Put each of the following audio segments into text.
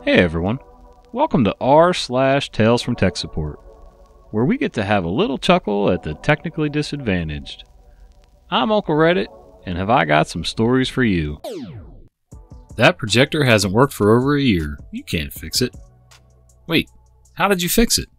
Hey everyone, welcome to r/Tales from Tech Support, where we get to have a little chuckle at the technically disadvantaged. I'm Uncle Reddit, and have I got some stories for you. That projector hasn't worked for over a year. You can't fix it. Wait, how did you fix it?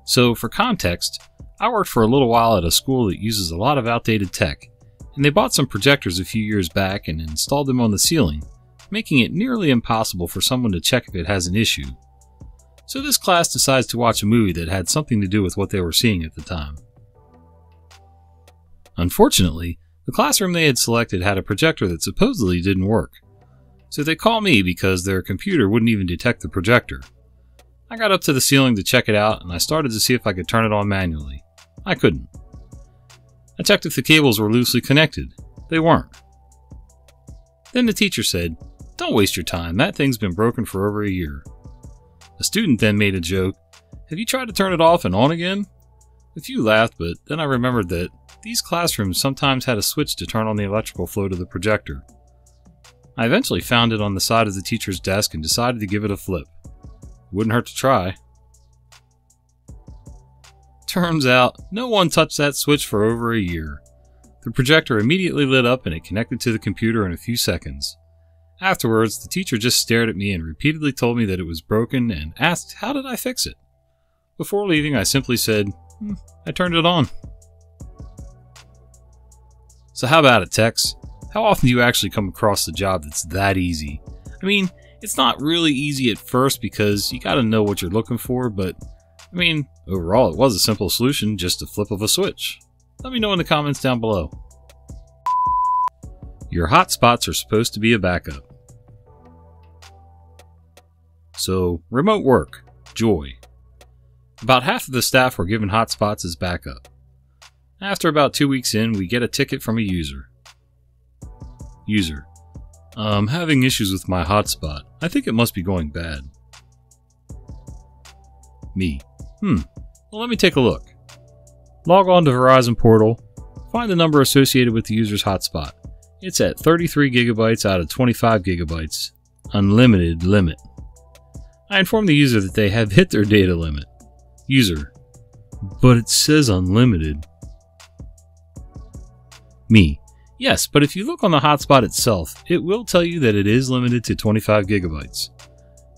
So for context, I worked for a little while at a school that uses a lot of outdated tech, and they bought some projectors a few years back and installed them on the ceiling, making it nearly impossible for someone to check if it has an issue. So this class decides to watch a movie that had something to do with what they were seeing at the time. Unfortunately, the classroom they had selected had a projector that supposedly didn't work. So they call me because their computer wouldn't even detect the projector. I got up to the ceiling to check it out and I started to see if I could turn it on manually. I couldn't. I checked if the cables were loosely connected. They weren't. Then the teacher said, "Don't waste your time, that thing's been broken for over a year." A student then made a joke, "Have you tried to turn it off and on again?" A few laughed, but then I remembered that these classrooms sometimes had a switch to turn on the electrical flow to the projector. I eventually found it on the side of the teacher's desk and decided to give it a flip. Wouldn't hurt to try. Turns out, no one touched that switch for over a year. The projector immediately lit up and it connected to the computer in a few seconds. Afterwards, the teacher just stared at me and repeatedly told me that it was broken and asked how did I fix it. Before leaving, I simply said, I turned it on. So how about it, Tex? How often do you actually come across a job that's that easy? I mean, it's not really easy at first because you gotta know what you're looking for, but overall it was a simple solution, just a flip of a switch. Let me know in the comments down below. Your hotspots are supposed to be a backup. So, remote work. Joy. About half of the staff were given hotspots as backup. After about 2 weeks in, we get a ticket from a user. User. I'm having issues with my hotspot. I think it must be going bad. Me. Well, let me take a look. Log on to Verizon Portal. Find the number associated with the user's hotspot. It's at 33 gigabytes out of 25 gigabytes. Unlimited limit. I inform the user that they have hit their data limit. User. But it says unlimited. Me. Yes, but if you look on the hotspot itself, it will tell you that it is limited to 25 gigabytes.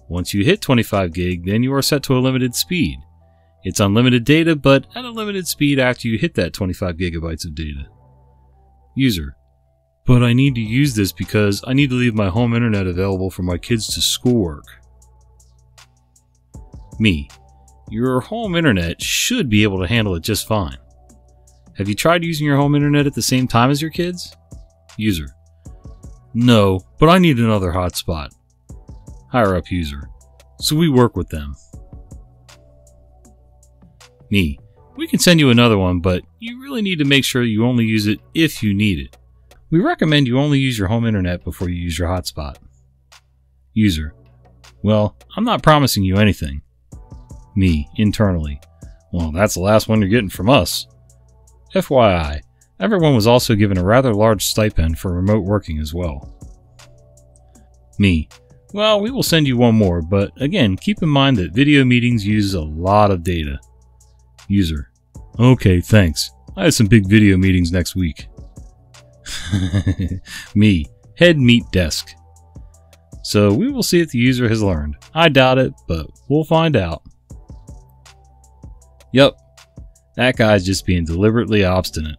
Once you hit 25 gig, then you are set to a limited speed. It's unlimited data, but at a limited speed after you hit that 25 gigabytes of data. User. But I need to use this because I need to leave my home internet available for my kids to schoolwork. Me. Your home internet should be able to handle it just fine. Have you tried using your home internet at the same time as your kids? User. No, but I need another hotspot. Higher up user. So we work with them. Me. We can send you another one, but you really need to make sure you only use it if you need it. We recommend you only use your home internet before you use your hotspot. User. Well, I'm not promising you anything. Me, internally. Well, that's the last one you're getting from us. FYI, everyone was also given a rather large stipend for remote working as well. Me. Well, we will send you one more, but again, keep in mind that video meetings use a lot of data. User. Okay, thanks. I have some big video meetings next week. Me. Head meet desk. So we will see if the user has learned. I doubt it, but we'll find out. Yup. That guy's just being deliberately obstinate.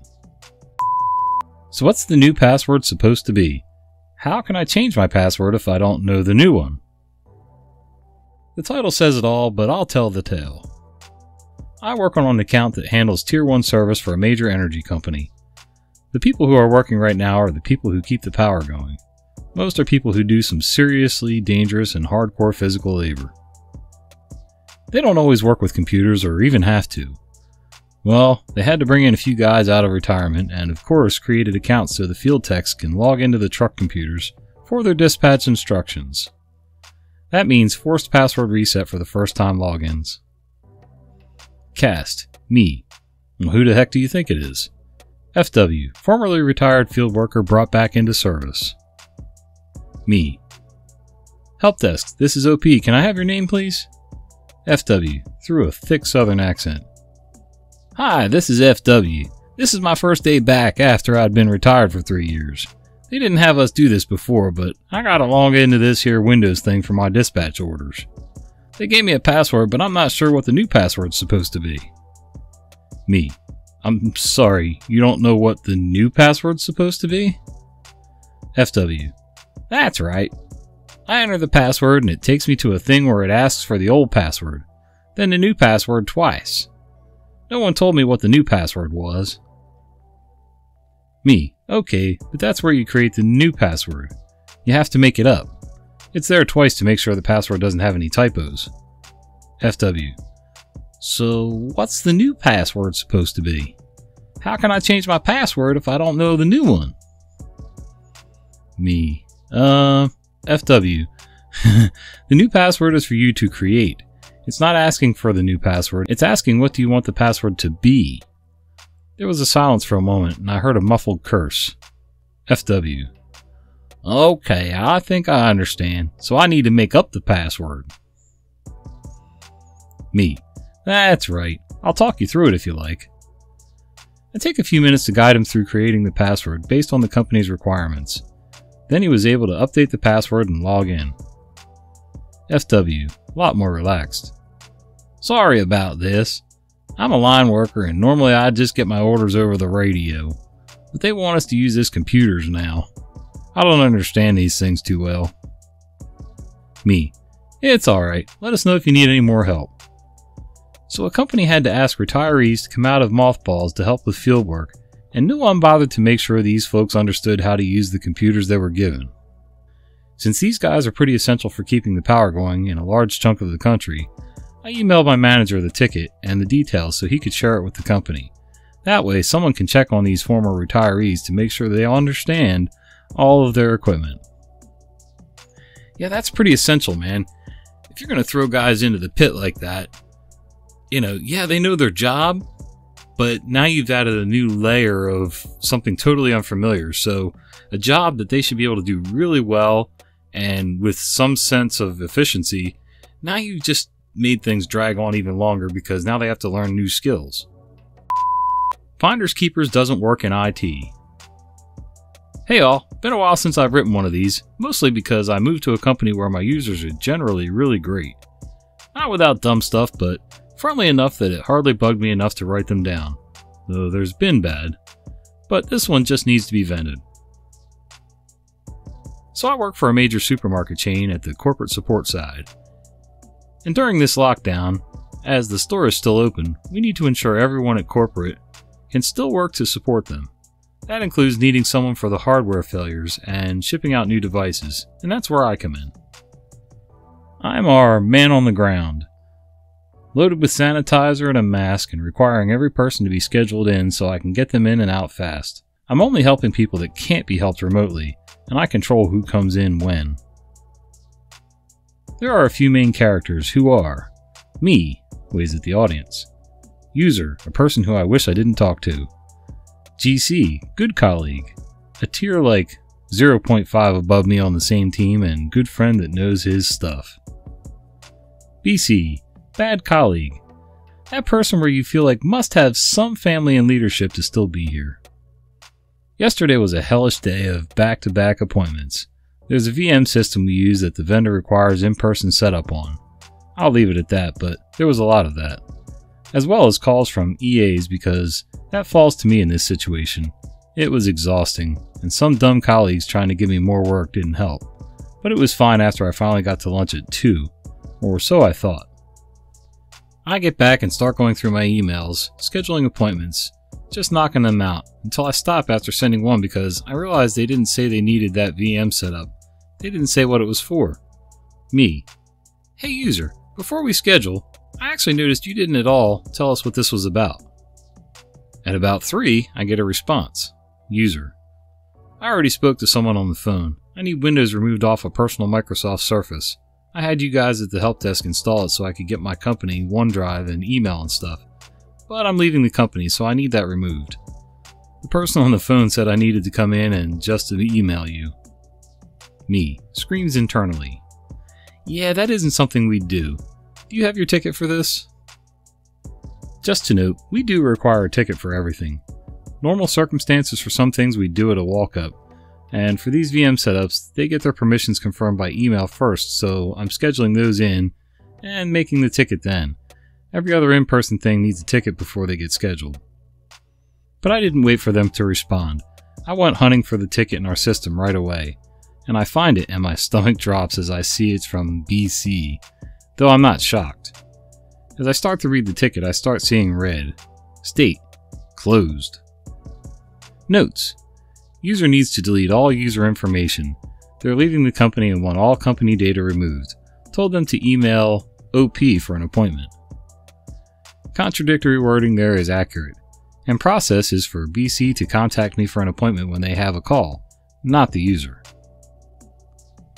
So what's the new password supposed to be? How can I change my password if I don't know the new one? The title says it all, but I'll tell the tale. I work on an account that handles Tier 1 service for a major energy company. The people who are working right now are the people who keep the power going. Most are people who do some seriously dangerous and hardcore physical labor. They don't always work with computers or even have to. Well, they had to bring in a few guys out of retirement and of course created accounts so the field techs can log into the truck computers for their dispatch instructions. That means forced password reset for the first time logins. Cast. Me. Well, who the heck do you think it is? FW. Formerly retired field worker brought back into service. Me. Help desk, this is OP. Can I have your name, please? FW, through a thick southern accent. Hi, this is FW. This is my first day back after I'd been retired for 3 years. They didn't have us do this before, but I got to log into this here Windows thing for my dispatch orders. They gave me a password, but I'm not sure what the new password's supposed to be. Me. I'm sorry, you don't know what the new password's supposed to be? FW. That's right. I enter the password and it takes me to a thing where it asks for the old password, then the new password twice. No one told me what the new password was. Me. Okay, but that's where you create the new password. You have to make it up. It's there twice to make sure the password doesn't have any typos. FW. So what's the new password supposed to be? How can I change my password if I don't know the new one? Me. FW. The new password is for you to create. It's not asking for the new password. It's asking what do you want the password to be. There was a silence for a moment and I heard a muffled curse. FW. Okay, I think I understand. So I need to make up the password. Me. That's right. I'll talk you through it if you like. I take a few minutes to guide him through creating the password based on the company's requirements. Then he was able to update the password and log in. FW, a lot more relaxed. Sorry about this. I'm a line worker and normally I just get my orders over the radio. But they want us to use this computers now. I don't understand these things too well. Me. It's alright. Let us know if you need any more help. So a company had to ask retirees to come out of mothballs to help with field work, and no one bothered to make sure these folks understood how to use the computers they were given. Since these guys are pretty essential for keeping the power going in a large chunk of the country, I emailed my manager the ticket and the details so he could share it with the company. That way someone can check on these former retirees to make sure they understand all of their equipment. Yeah, that's pretty essential, man. If you're going to throw guys into the pit like that, yeah, they know their job, but now you've added a new layer of something totally unfamiliar. So a job that they should be able to do really well and with some sense of efficiency, now you just made things drag on even longer because now they have to learn new skills. Finders Keepers doesn't work in IT. Hey all, been a while since I've written one of these, mostly because I moved to a company where my users are generally really great. Not without dumb stuff, but friendly enough that it hardly bugged me enough to write them down. Though there's been bad. But this one just needs to be vented. So I work for a major supermarket chain at the corporate support side. And during this lockdown, as the store is still open, we need to ensure everyone at corporate can still work to support them. That includes needing someone for the hardware failures and shipping out new devices, and that's where I come in. I'm our man on the ground, loaded with sanitizer and a mask and requiring every person to be scheduled in so I can get them in and out fast. I'm only helping people that can't be helped remotely, and I control who comes in when. There are a few main characters who are me, waves at the audience, user, a person who I wish I didn't talk to, GC, good colleague, a tier like 0.5 above me on the same team and good friend that knows his stuff, BC, bad colleague, that person where you feel like must have some family and leadership to still be here. Yesterday was a hellish day of back-to-back appointments. There's a VM system we use that the vendor requires in-person setup on. I'll leave it at that, but there was a lot of that. As well as calls from EAs because that falls to me in this situation. It was exhausting, and some dumb colleagues trying to give me more work didn't help. But it was fine after I finally got to lunch at 2, or so I thought. I get back and start going through my emails, scheduling appointments, just knocking them out, until I stop after sending one because I realized they didn't say they needed that VM setup. They didn't say what it was for. Me. Hey user, before we schedule, I actually noticed you didn't at all tell us what this was about. At about 3, I get a response. User. I already spoke to someone on the phone. I need Windows removed off a personal Microsoft Surface. I had you guys at the help desk install it so I could get my company OneDrive and email and stuff. But I'm leaving the company, so I need that removed. The person on the phone said I needed to come in and just to email you. Me. Screams internally. Yeah, that isn't something we do. Do you have your ticket for this? Just to note, we do require a ticket for everything. Normal circumstances for some things we do at a walk-up, and for these VM setups, they get their permissions confirmed by email first, so I'm scheduling those in and making the ticket then. Every other in-person thing needs a ticket before they get scheduled. But I didn't wait for them to respond. I went hunting for the ticket in our system right away, and I find it and my stomach drops as I see it's from BC, though I'm not shocked. As I start to read the ticket, I start seeing red. State: closed. Notes: user needs to delete all user information. They're leaving the company and want all company data removed. Told them to email OP for an appointment. Contradictory wording there is accurate. And process is for BC to contact me for an appointment when they have a call, not the user.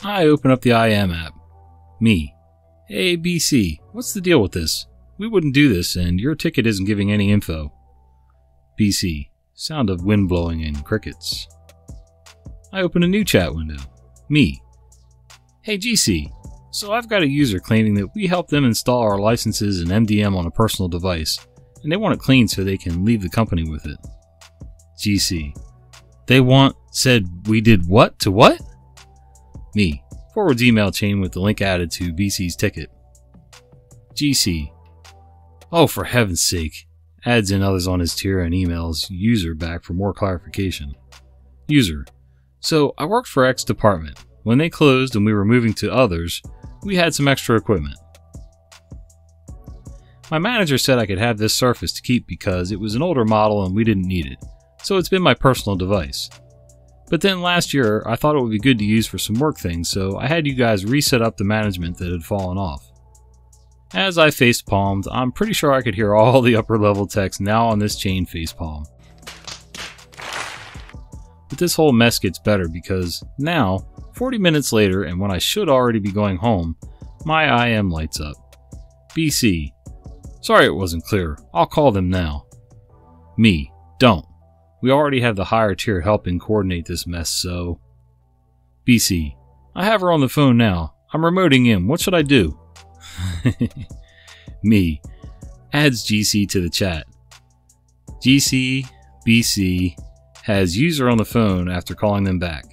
I open up the IM app. Me: hey BC, what's the deal with this? We wouldn't do this and your ticket isn't giving any info. BC: sound of wind blowing and crickets. I open a new chat window. Me: hey GC, so I've got a user claiming that we helped them install our licenses and MDM on a personal device, and they want it clean so they can leave the company with it. GC: said we did what to what? Me: forwards email chain with the link added to BC's ticket. GC: oh, for heaven's sake. Adds in others on his tier and emails user back for more clarification. User: so I worked for X department. When they closed and we were moving to others, we had some extra equipment. My manager said I could have this Surface to keep because it was an older model and we didn't need it, so it's been my personal device. But then last year I thought it would be good to use for some work things, so I had you guys reset up the management that had fallen off. As I facepalmed, I'm pretty sure I could hear all the upper level text now on this chain facepalm. But this whole mess gets better because now, 40 minutes later and when I should already be going home, my IM lights up. BC: sorry it wasn't clear, I'll call them now. Me: don't. We already have the higher tier helping coordinate this mess, so... BC: I have her on the phone now. I'm remoting in. What should I do? Me: adds GC to the chat. GC, BC, has user on the phone after calling them back.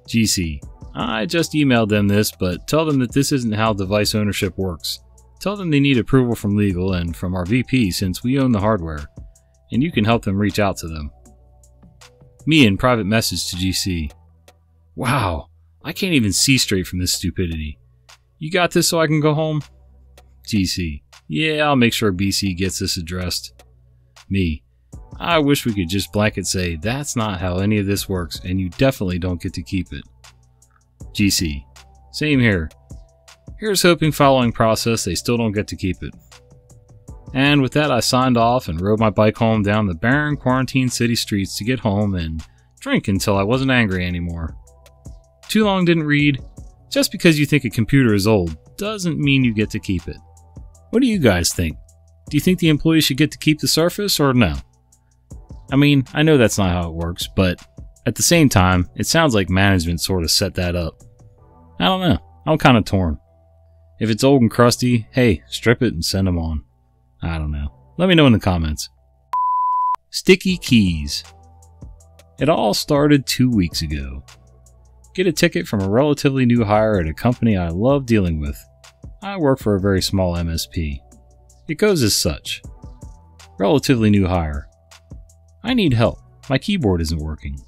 GC: I just emailed them this, but tell them that this isn't how device ownership works. Tell them they need approval from legal and from our VP since we own the hardware, and you can help them reach out to them. Me in private message to GC: wow, I can't even see straight from this stupidity. You got this so I can go home? GC: yeah, I'll make sure BC gets this addressed. Me: I wish we could just blanket say that's not how any of this works and you definitely don't get to keep it. GC: same here. Here's hoping following process they still don't get to keep it. And with that I signed off and rode my bike home down the barren quarantine city streets to get home and drink until I wasn't angry anymore. Too long didn't read. Just because you think a computer is old doesn't mean you get to keep it. What do you guys think? Do you think the employees should get to keep the Surface or no? I mean, I know that's not how it works, but at the same time, it sounds like management sort of set that up. I don't know. I'm kind of torn. If it's old and crusty, hey, strip it and send them on. I don't know. Let me know in the comments. Sticky keys. It all started 2 weeks ago. Get a ticket from a relatively new hire at a company I love dealing with. I work for a very small MSP. It goes as such. Relatively new hire. I need help. My keyboard isn't working.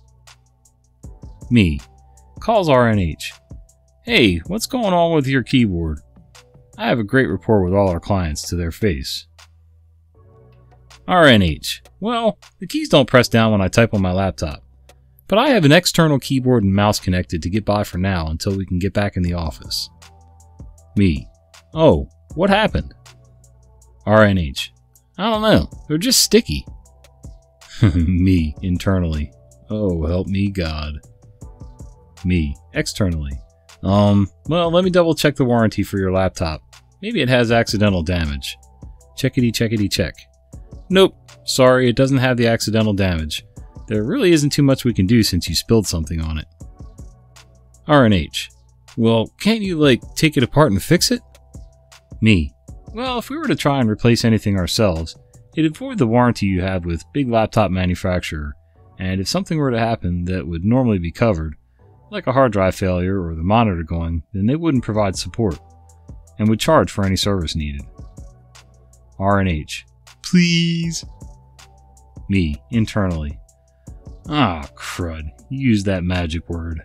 Me. Calls RNH. Hey, what's going on with your keyboard? I have a great rapport with all our clients to their face. RNH. Well, the keys don't press down when I type on my laptop. But I have an external keyboard and mouse connected to get by for now until we can get back in the office. Me. Oh, what happened? RNH. I don't know. They're just sticky. Me, internally. Oh, help me God. Me, externally. Well, let me double check the warranty for your laptop. Maybe it has accidental damage. Checkity checkity check. Nope, sorry, it doesn't have the accidental damage. There really isn't too much we can do since you spilled something on it. RNH. Well, can't you, like, take it apart and fix it? Me. Well, if we were to try and replace anything ourselves, it'd void the warranty you have with big laptop manufacturer, and if something were to happen that would normally be covered, like a hard drive failure or the monitor going, then they wouldn't provide support, and would charge for any service needed. R&H. Please. Me, internally. Ah, crud. You used that magic word.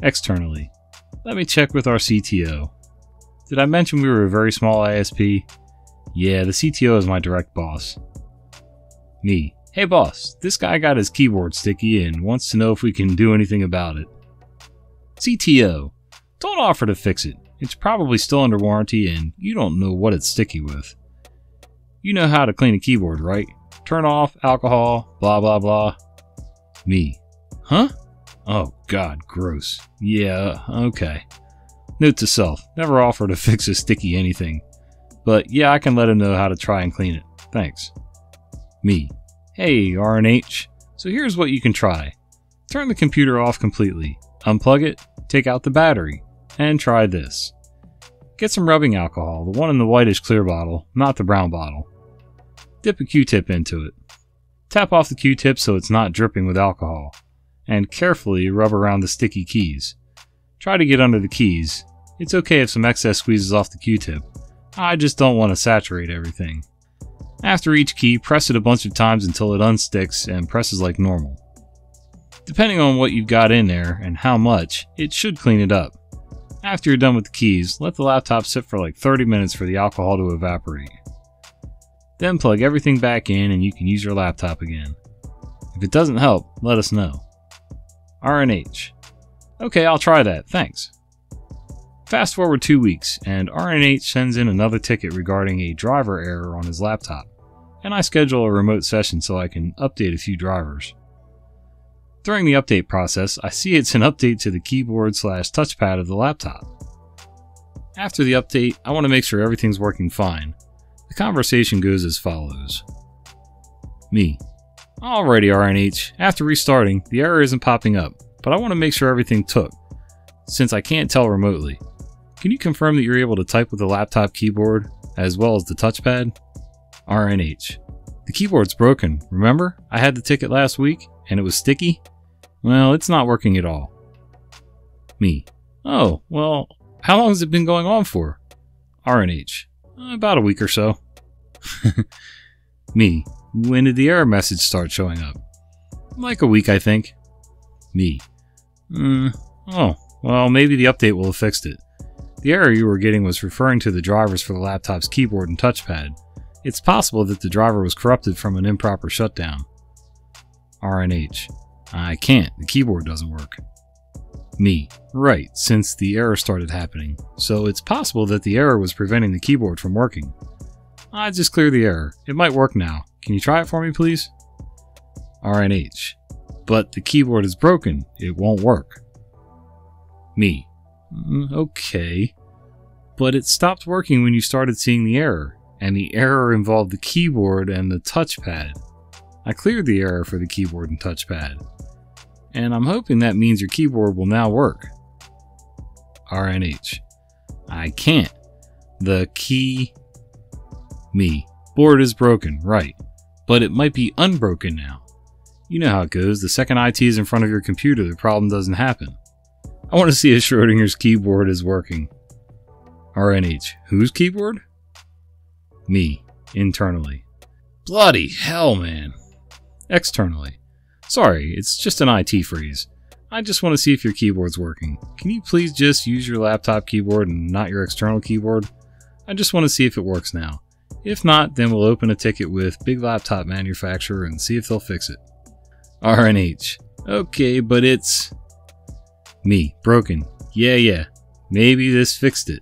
Externally. Let me check with our CTO. Did I mention we were a very small ISP? Yeah, the CTO is my direct boss. Me. Hey boss, this guy got his keyboard sticky and wants to know if we can do anything about it. CTO. Don't offer to fix it. It's probably still under warranty and you don't know what it's sticky with. You know how to clean a keyboard, right? Turn off, alcohol, blah blah blah. Me. Huh? Oh god, gross. Yeah, okay. Note to self, never offer to fix a sticky anything. But yeah, I can let him know how to try and clean it. Thanks. Me. Hey, R&H. So here's what you can try. Turn the computer off completely. Unplug it, take out the battery, and try this. Get some rubbing alcohol, the one in the whitish clear bottle, not the brown bottle. Dip a Q-tip into it. Tap off the Q-tip so it's not dripping with alcohol, and carefully rub around the sticky keys. Try to get under the keys. It's okay if some excess squeezes off the Q-tip. I just don't want to saturate everything. After each key, press it a bunch of times until it unsticks and presses like normal. Depending on what you've got in there and how much, it should clean it up. After you're done with the keys, let the laptop sit for like 30 minutes for the alcohol to evaporate. Then plug everything back in and you can use your laptop again. If it doesn't help, let us know. R&H. Okay, I'll try that, thanks. Fast forward 2 weeks, and R&H sends in another ticket regarding a driver error on his laptop, and I schedule a remote session so I can update a few drivers. During the update process, I see it's an update to the keyboard/touchpad of the laptop. After the update, I want to make sure everything's working fine. The conversation goes as follows. Me. Alrighty, R&H. After restarting, the error isn't popping up, but I want to make sure everything took, since I can't tell remotely. Can you confirm that you're able to type with the laptop keyboard, as well as the touchpad? R&H. The keyboard's broken, remember? I had the ticket last week, and it was sticky? Well, it's not working at all. Me. Oh, well, how long has it been going on for? R&H. About a week or so. Me. When did the error message start showing up? Like a week, I think. Me. Oh, well, maybe the update will have fixed it. The error you were getting was referring to the drivers for the laptop's keyboard and touchpad. It's possible that the driver was corrupted from an improper shutdown. R&H. I can't, the keyboard doesn't work. Me. Right, since the error started happening. So it's possible that the error was preventing the keyboard from working. I just cleared the error. It might work now. Can you try it for me, please? R&H. But the keyboard is broken. It won't work. Me. Okay. But it stopped working when you started seeing the error, and the error involved the keyboard and the touchpad. I cleared the error for the keyboard and touchpad, and I'm hoping that means your keyboard will now work. R&H. I can't. The key... Me. Board is broken, right. But it might be unbroken now. You know how it goes. The second IT is in front of your computer, the problem doesn't happen. I want to see if Schrodinger's keyboard is working. R&H. Whose keyboard? Me. Internally. Bloody hell, man. Externally. Sorry, it's just an IT freeze. I just want to see if your keyboard's working. Can you please just use your laptop keyboard and not your external keyboard? I just want to see if it works now. If not, then we'll open a ticket with big laptop manufacturer and see if they'll fix it. R&H. Okay, but it's... Me. Broken. Yeah. Maybe this fixed it.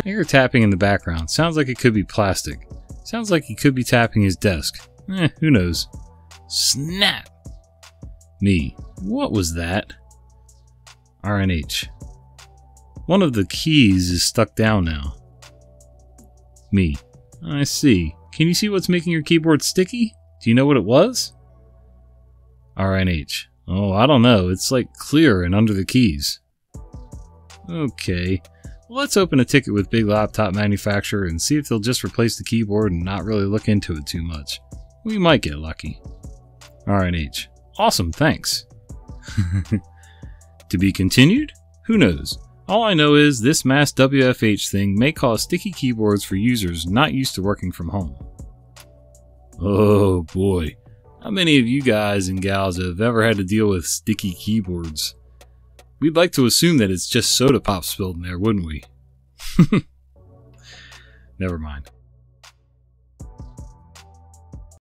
I hear tapping in the background. Sounds like it could be plastic. Sounds like he could be tapping his desk. Who knows. Snap! Me. What was that? R&H. One of the keys is stuck down now. Me. I see. Can you see what's making your keyboard sticky? Do you know what it was? R&H. Oh, I don't know. It's like clear and under the keys. Okay. Well, let's open a ticket with big laptop manufacturer and see if they'll just replace the keyboard and not really look into it too much. We might get lucky. Alright, H. Awesome, thanks. To be continued? Who knows? All I know is this mass WFH thing may cause sticky keyboards for users not used to working from home. Oh boy. How many of you guys and gals have ever had to deal with sticky keyboards? We'd like to assume that it's just soda pop spilled in there, wouldn't we? Never mind.